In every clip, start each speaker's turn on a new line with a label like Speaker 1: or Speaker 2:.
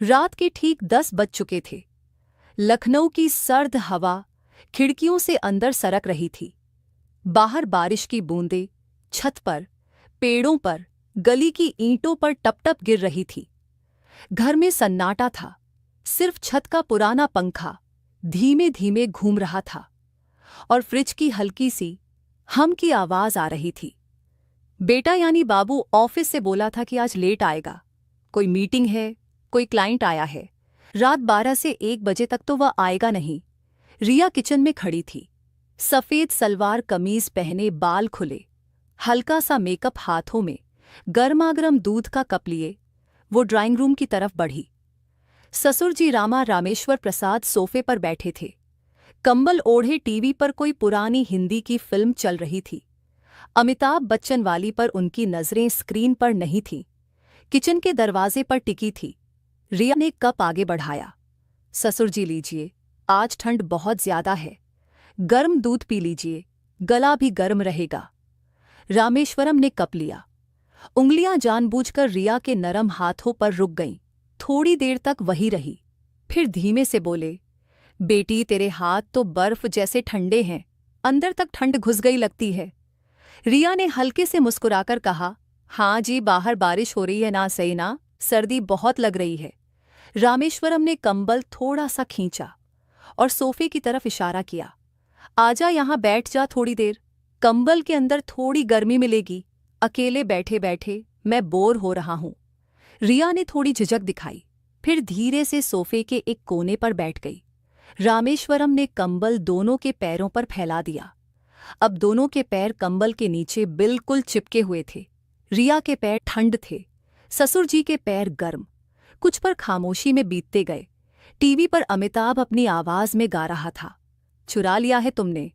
Speaker 1: रात के ठीक 10 बज चुके थे। लखनऊ की सर्द हवा खिड़कियों से अंदर सरक रही थी। बाहर बारिश की बूंदें छत पर, पेड़ों पर, गली की ईंटों पर टप-टप गिर रही थी। घर में सन्नाटा था। सिर्फ छत का पुराना पंखा धीमे-धीमे घूम रहा था और फ्रिज की हल्की सी हम की आवाज आ रही थी। बेटा यानी बाबू ऑफिस से बोला था कि आज लेट आएगा। कोई मीटिंग है, कोई क्लाइंट आया है। रात 12 से 1 बजे तक तो वह आएगा नहीं। रिया किचन में खड़ी थी, सफेद सलवार कमीज पहने, बाल खुले, हल्का सा मेकअप हाथों में, गर्मागर्म दूध का कप लिए वो ड्राइंग रूम की तरफ बढ़ी। ससुर जी रामा रामेश्वर प्रसाद सोफे पर बैठे थे। कंबल ओढ़े टीवी पर कोई पुरानी हिंदी की फिल्म चल रही थी। अमिताभ बच्चन वाली पर उनकी नजरें स्क्रीन पर नहीं थीं, किचन के दरवाजे पर टिकी थी। रिया ने कप आगे बढ़ाया। ससुर जी लीजिए, आज ठंड बहुत ज्यादा है, गर्म दूध पी लीजिए, गला भी गर्म रहेगा। रामेश्वरम ने कप लिया। उंगलियां जानबूझकर रिया के नरम हाथों पर रुक गईं। थोड़ी देर तक वही रही, फिर धीमे से बोले, बेटी तेरे हाथ तो बर्फ जैसे ठंडे हैं, अंदर तक ठंड घुस गई लगती है। रिया ने हल्के से मुस्कुराकर कहा, हाँ जी, बाहर बारिश हो रही है ना, सही ना, सर्दी बहुत लग रही है। रामेश्वरम ने कंबल थोड़ा सा खींचा और सोफे की तरफ इशारा किया। आजा यहां बैठ जा थोड़ी देर, कंबल के अंदर थोड़ी गर्मी मिलेगी। अकेले बैठे बैठे मैं बोर हो रहा हूं। रिया ने थोड़ी झिझक दिखाई, फिर धीरे से सोफे के एक कोने पर बैठ गई। रामेश्वरम ने कंबल दोनों के पैरों पर फैला दिया। अब दोनों के पैर कंबल के नीचे बिल्कुल चिपके हुए थे। रिया के पैर ठंड थे, ससुर जी के पैर गर्म। कुछ पर खामोशी में बीतते गए। टीवी पर अमिताभ अपनी आवाज में गा रहा था। चुरा लिया है तुमने,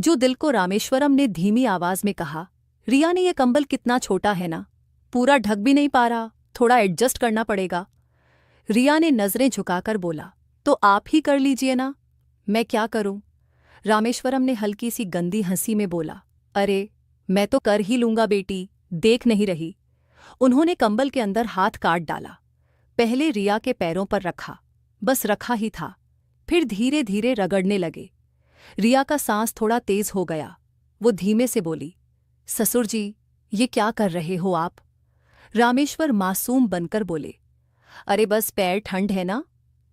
Speaker 1: जो दिल को रामेश्वरम ने धीमी आवाज में कहा। रिया ने यह कंबल कितना छोटा है ना, पूरा ढक भी नहीं पा रहा, थोड़ा एडजस्ट करना पड़ेगा। रिया ने नजरें झुकाकर बोला, तो आप ही कर लीजिए ना। मैं क्या करूं? रामेश्वरम ने हल्की सी गंदी हंसी में बोला, अरे मैं तो कर ही लूंगा बेटी, देख नहीं रही। उन्होंने कंबल के अंदर हाथ काट डाला। पहले रिया के पैरों पर रखा, बस रखा ही था, फिर धीरे धीरे रगड़ने लगे। रिया का सांस थोड़ा तेज हो गया। वो धीमे से बोली, ससुर जी ये क्या कर रहे हो आप? रामेश्वर मासूम बनकर बोले, अरे बस पैर ठंड है ना,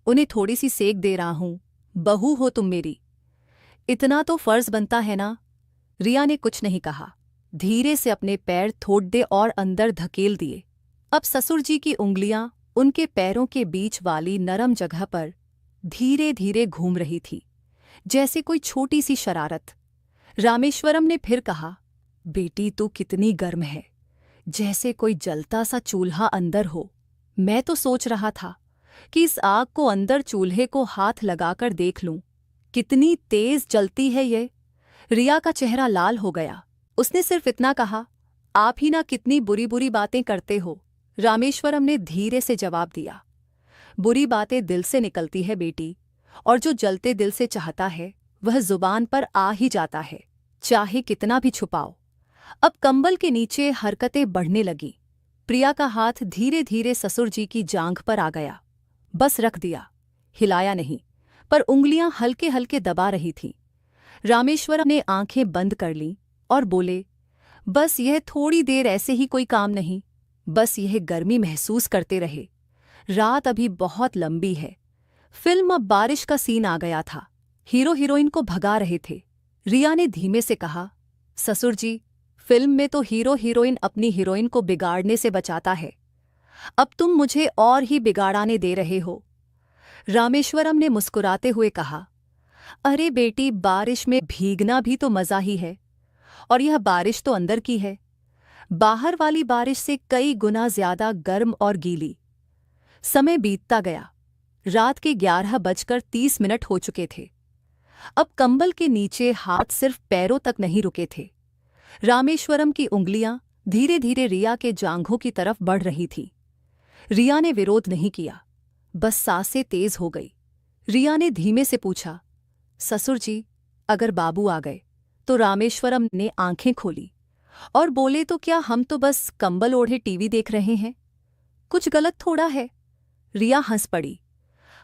Speaker 1: उन्हें थोड़ी सी सेक दे रहा हूं, बहू हो तुम मेरी, इतना तो फर्ज बनता है ना। रिया ने कुछ नहीं कहा, धीरे से अपने पैर थोड़े और अंदर धकेल दिए। अब ससुर जी की उंगलियां उनके पैरों के बीच वाली नरम जगह पर धीरे धीरे घूम रही थी, जैसे कोई छोटी सी शरारत। रामेश्वरम ने फिर कहा, बेटी तू कितनी गर्म है, जैसे कोई जलता सा चूल्हा अंदर हो। मैं तो सोच रहा था कि इस आग को अंदर चूल्हे को हाथ लगाकर देख लूं, कितनी तेज जलती है ये। रिया का चेहरा लाल हो गया। उसने सिर्फ इतना कहा, आप ही ना कितनी बुरी बुरी बातें करते हो। रामेश्वरम ने धीरे से जवाब दिया, बुरी बातें दिल से निकलती है बेटी, और जो जलते दिल से चाहता है वह जुबान पर आ ही जाता है, चाहे कितना भी छुपाओ। अब कंबल के नीचे हरकतें बढ़ने लगी। प्रिया का हाथ धीरे धीरे ससुर जी की जांघ पर आ गया। बस रख दिया, हिलाया नहीं, पर उंगलियां हल्के हल्के दबा रही थीं। रामेश्वरम ने आंखें बंद कर लीं और बोले, बस यह थोड़ी देर ऐसे ही, कोई काम नहीं, बस यह गर्मी महसूस करते रहे। रात अभी बहुत लंबी है। फिल्म अब बारिश का सीन आ गया था। हीरो हीरोइन को भगा रहे थे। रिया ने धीमे से कहा, ससुर जी फिल्म में तो हीरो हीरोइन अपनी हीरोइन को बिगाड़ने से बचाता है, अब तुम मुझे और ही बिगाड़ाने दे रहे हो। रामेश्वरम ने मुस्कुराते हुए कहा, अरे बेटी, बारिश में भीगना भी तो मजा ही है, और यह बारिश तो अंदर की है, बाहर वाली बारिश से कई गुना ज्यादा गर्म और गीली। समय बीतता गया। रात के 11:30 हो चुके थे। अब कंबल के नीचे हाथ सिर्फ पैरों तक नहीं रुके थे। रामेश्वरम की उंगलियां धीरे धीरे रिया के जांघों की तरफ बढ़ रही थीं। रिया ने विरोध नहीं किया, बस सांसें तेज हो गई। रिया ने धीमे से पूछा, ससुर जी अगर बाबू आ गए तो? रामेश्वरम ने आंखें खोली और बोले, तो क्या हम तो बस कंबल ओढ़े टीवी देख रहे हैं, कुछ गलत थोड़ा है। रिया हंस पड़ी,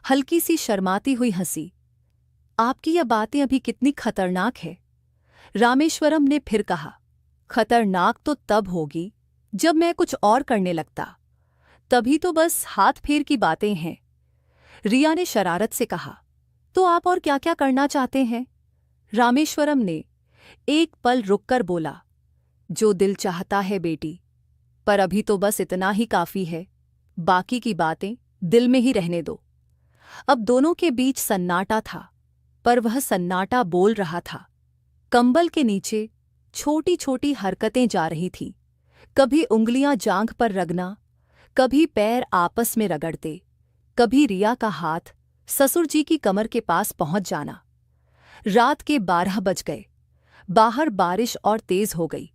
Speaker 1: हल्की सी शर्माती हुई हंसी। आपकी यह बातें अभी कितनी खतरनाक है। रामेश्वरम ने फिर कहा, खतरनाक तो तब होगी जब मैं कुछ और करने लगता, तभी तो बस हाथ फेर की बातें हैं। रिया ने शरारत से कहा, तो आप और क्या क्या करना चाहते हैं? रामेश्वरम ने एक पल रुककर बोला, जो दिल चाहता है बेटी, पर अभी तो बस इतना ही काफी है, बाकी की बातें दिल में ही रहने दो। अब दोनों के बीच सन्नाटा था, पर वह सन्नाटा बोल रहा था। कंबल के नीचे छोटी छोटी हरकतें जा रही थीं, कभी उंगलियां जांघ पर रगना, कभी पैर आपस में रगड़ते, कभी रिया का हाथ ससुर जी की कमर के पास पहुंच जाना। रात के 12 बज गए। बाहर बारिश और तेज हो गई।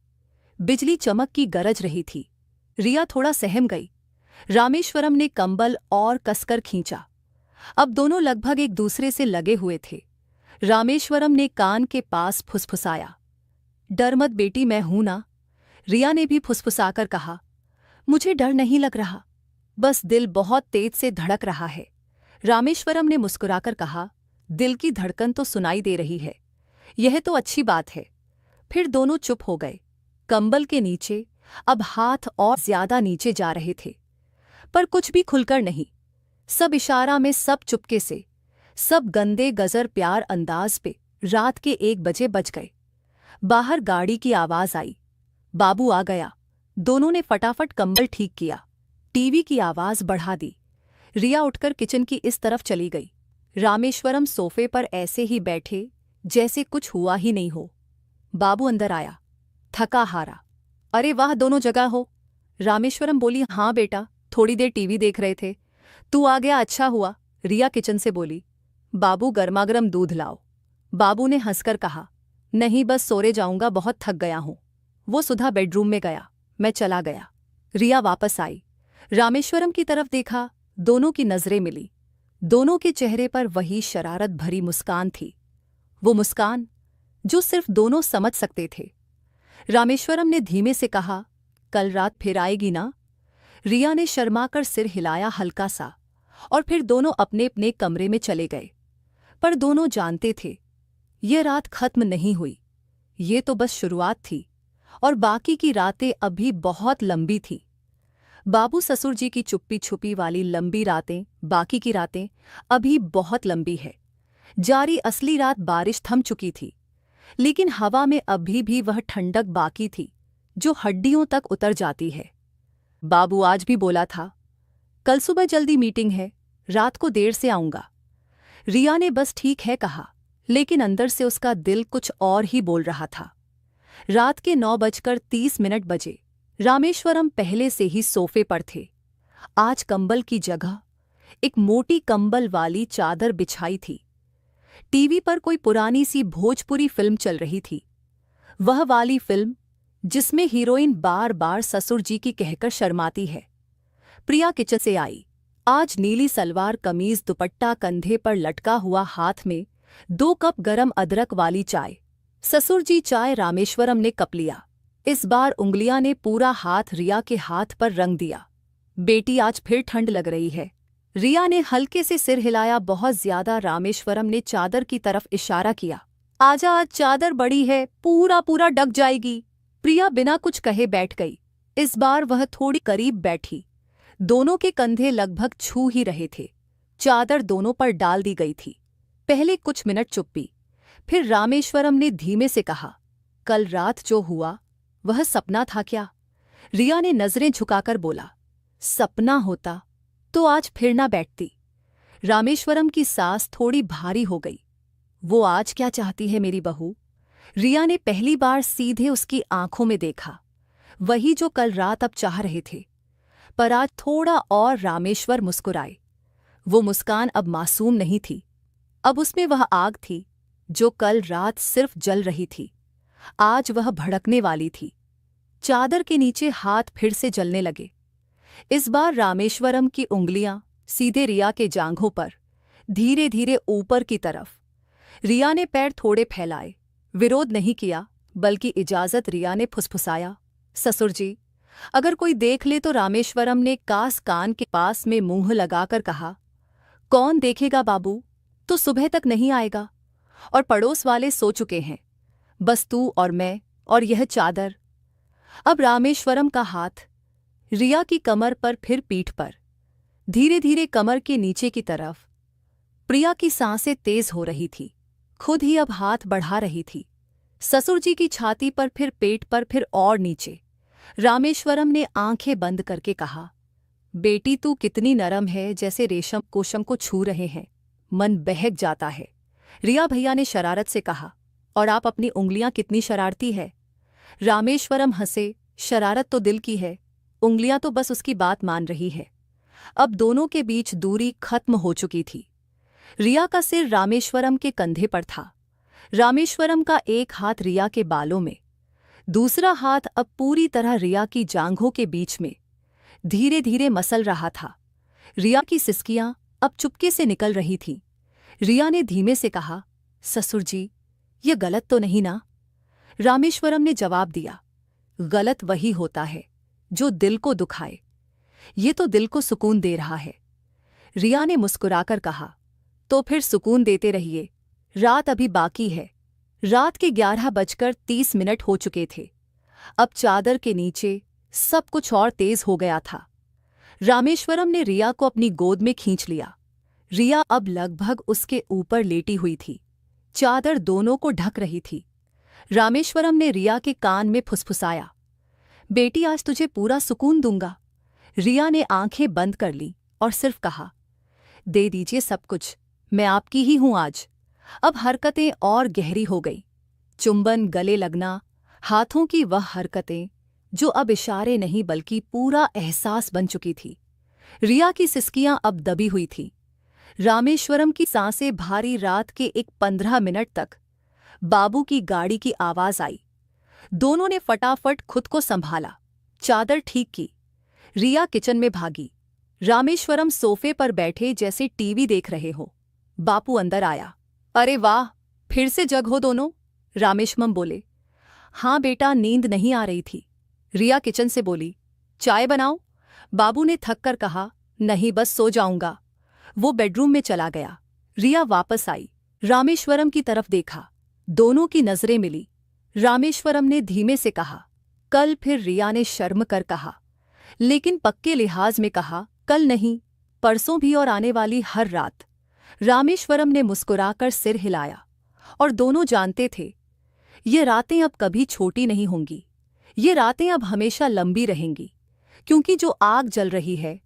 Speaker 1: बिजली चमक की गरज रही थी। रिया थोड़ा सहम गई। रामेश्वरम ने कंबल और कसकर खींचा। अब दोनों लगभग एक दूसरे से लगे हुए थे। रामेश्वरम ने कान के पास फुसफुसाया, डर मत बेटी, मैं हूं ना। रिया ने भी फुसफुसाकर कहा, मुझे डर नहीं लग रहा, बस दिल बहुत तेज से धड़क रहा है। रामेश्वरम ने मुस्कुराकर कहा, दिल की धड़कन तो सुनाई दे रही है, यह तो अच्छी बात है। फिर दोनों चुप हो गए। कंबल के नीचे अब हाथ और ज्यादा नीचे जा रहे थे, पर कुछ भी खुलकर नहीं। सब इशारा में, सब चुपके से, सब गंदे गजर प्यार अंदाज पे। रात के 1 बजे बज गए। बाहर गाड़ी की आवाज आई। बाबू आ गया। दोनों ने फटाफट कंबल ठीक किया, टीवी की आवाज बढ़ा दी। रिया उठकर किचन की इस तरफ चली गई। रामेश्वरम सोफे पर ऐसे ही बैठे जैसे कुछ हुआ ही नहीं हो। बाबू अंदर आया, थका हारा। अरे वाह, दोनों जगह हो। रामेश्वरम बोली, हाँ बेटा, थोड़ी देर टीवी देख रहे थे, तू आ गया, अच्छा हुआ। रिया किचन से बोली, बाबू गर्मागर्म दूध लाओ। बाबू ने हंसकर कहा, नहीं बस सोरे जाऊंगा, बहुत थक गया हूं। वो सुधा बेडरूम में गया, मैं चला गया। रिया वापस आई, रामेश्वरम की तरफ देखा, दोनों की नजरें मिली। दोनों के चेहरे पर वही शरारत भरी मुस्कान थी, वो मुस्कान जो सिर्फ दोनों समझ सकते थे। रामेश्वरम ने धीमे से कहा, कल रात फिर आएगी ना? रिया ने शर्माकर सिर हिलाया हल्का सा, और फिर दोनों अपने अपने कमरे में चले गए। पर दोनों जानते थे, ये रात खत्म नहीं हुई, ये तो बस शुरुआत थी, और बाकी की रातें अभी बहुत लंबी थी। बाबू ससुर जी की चुप्पी छुपी वाली लंबी रातें, बाकी की रातें अभी बहुत लंबी है। जारी असली रात बारिश थम चुकी थी, लेकिन हवा में अभी भी वह ठंडक बाकी थी जो हड्डियों तक उतर जाती है। बाबू आज भी बोला था, कल सुबह जल्दी मीटिंग है, रात को देर से आऊंगा। रिया ने बस ठीक है कहा, लेकिन अंदर से उसका दिल कुछ और ही बोल रहा था। रात के 9:30 बजे। रामेश्वरम पहले से ही सोफे पर थे। आज कंबल की जगह एक मोटी कंबल वाली चादर बिछाई थी। टीवी पर कोई पुरानी सी भोजपुरी फिल्म चल रही थी, वह वाली फिल्म जिसमें हीरोइन बार बार ससुर जी की कहकर शर्माती है। प्रिया किचन से आई। आज नीली सलवार कमीज, दुपट्टा कंधे पर लटका हुआ, हाथ में 2 कप गरम अदरक वाली चाय। ससुर जी चाय, रामेश्वरम ने कप लिया। इस बार उंगलियां ने पूरा हाथ रिया के हाथ पर रंग दिया। बेटी, आज फिर ठंड लग रही है। रिया ने हल्के से सिर हिलाया, बहुत ज्यादा। रामेश्वरम ने चादर की तरफ इशारा किया, आजा, आज चादर बड़ी है, पूरा पूरा ढक जाएगी। प्रिया बिना कुछ कहे बैठ गई। इस बार वह थोड़ी करीब बैठी। दोनों के कंधे लगभग छू ही रहे थे। चादर दोनों पर डाल दी गई थी। पहले कुछ मिनट चुप्पी, फिर रामेश्वरम ने धीमे से कहा, कल रात जो हुआ वह सपना था क्या? रिया ने नजरें झुकाकर बोला, सपना होता तो आज फिर ना बैठती। रामेश्वरम की सांस थोड़ी भारी हो गई। वो आज क्या चाहती है मेरी बहू? रिया ने पहली बार सीधे उसकी आंखों में देखा, वही जो कल रात अब चाह रहे थे। पर आज थोड़ा और रामेश्वर मुस्कुराए। वो मुस्कान अब मासूम नहीं थी, अब उसमें वह आग थी जो कल रात सिर्फ जल रही थी, आज वह भड़कने वाली थी। चादर के नीचे हाथ फिर से जलने लगे। इस बार रामेश्वरम की उंगलियां सीधे रिया के जांघों पर, धीरे धीरे ऊपर की तरफ। रिया ने पैर थोड़े फैलाए, विरोध नहीं किया, बल्कि इजाजत। रिया ने फुसफुसाया, ससुर जी, अगर कोई देख ले तो रामेश्वरम ने कास कान के पास में मुंह लगाकर कहा, कौन देखेगा बाबू, तो सुबह तक नहीं आएगा। और पड़ोस वाले सो चुके हैं, बस तू और मैं और यह चादर। अब रामेश्वरम का हाथ रिया की कमर पर, फिर पीठ पर, धीरे धीरे कमर के नीचे की तरफ। प्रिया की सांसें तेज हो रही थी, खुद ही अब हाथ बढ़ा रही थी। ससुर जी की छाती पर, फिर पेट पर, फिर और नीचे। रामेश्वरम ने आंखें बंद करके कहा, बेटी तू कितनी नरम है, जैसे रेशम कोशम को छू रहे हैं, मन बहक जाता है। रिया भैया ने शरारत से कहा, और आप अपनी उंगलियां कितनी शरारती है। रामेश्वरम हंसे, शरारत तो दिल की है, उंगलियां तो बस उसकी बात मान रही है। अब दोनों के बीच दूरी खत्म हो चुकी थी। रिया का सिर रामेश्वरम के कंधे पर था। रामेश्वरम का एक हाथ रिया के बालों में, दूसरा हाथ अब पूरी तरह रिया की जांघों के बीच में धीरे धीरे मसल रहा था। रिया की सिसकियां अब चुपके से निकल रही थीं। रिया ने धीमे से कहा, ससुर जी, ये गलत तो नहीं ना। रामेश्वरम ने जवाब दिया, गलत वही होता है जो दिल को दुखाए, ये तो दिल को सुकून दे रहा है। रिया ने मुस्कुराकर कहा, तो फिर सुकून देते रहिए, रात अभी बाकी है। रात के 11:30 हो चुके थे। अब चादर के नीचे सब कुछ और तेज हो गया था। रामेश्वरम ने रिया को अपनी गोद में खींच लिया। रिया अब लगभग उसके ऊपर लेटी हुई थी, चादर दोनों को ढक रही थी। रामेश्वरम ने रिया के कान में फुसफुसाया, बेटी आज तुझे पूरा सुकून दूंगा। रिया ने आंखें बंद कर ली और सिर्फ कहा, दे दीजिए सब कुछ, मैं आपकी ही हूं आज। अब हरकतें और गहरी हो गई, चुंबन, गले लगना, हाथों की वह हरकतें जो अब इशारे नहीं बल्कि पूरा एहसास बन चुकी थी। रिया की सिसकियां अब दबी हुई थी। रामेश्वरम की सांसें भारी। रात के 15 मिनट तक बाबू की गाड़ी की आवाज आई। दोनों ने फटाफट खुद को संभाला, चादर ठीक की। रिया किचन में भागी। रामेश्वरम सोफे पर बैठे जैसे टीवी देख रहे हो। बापू अंदर आया। अरे वाह, फिर से जग हो दोनों, रामेश्वरम बोले। हाँ बेटा, नींद नहीं आ रही थी। रिया किचन से बोली, चाय बनाओ। बाबू ने थक कर कहा, नहीं बस सो जाऊंगा। वो बेडरूम में चला गया। रिया वापस आई, रामेश्वरम की तरफ देखा, दोनों की नजरें मिली। रामेश्वरम ने धीमे से कहा, कल। फिर रिया ने शर्म कर कहा, लेकिन पक्के लिहाज में कहा, कल नहीं, परसों भी और आने वाली हर रात। रामेश्वरम ने मुस्कुराकर सिर हिलाया, और दोनों जानते थे ये रातें अब कभी छोटी नहीं होंगी, ये रातें अब हमेशा लंबी रहेंगी, क्योंकि जो आग जल रही है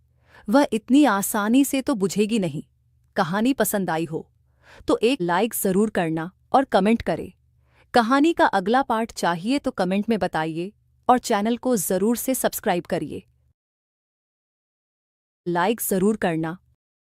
Speaker 1: वह इतनी आसानी से तो बुझेगी नहीं। कहानी पसंद आई हो तो एक लाइक ज़रूर करना और कमेंट करें। कहानी का अगला पार्ट चाहिए तो कमेंट में बताइए, और चैनल को ज़रूर से सब्सक्राइब करिए। लाइक ज़रूर करना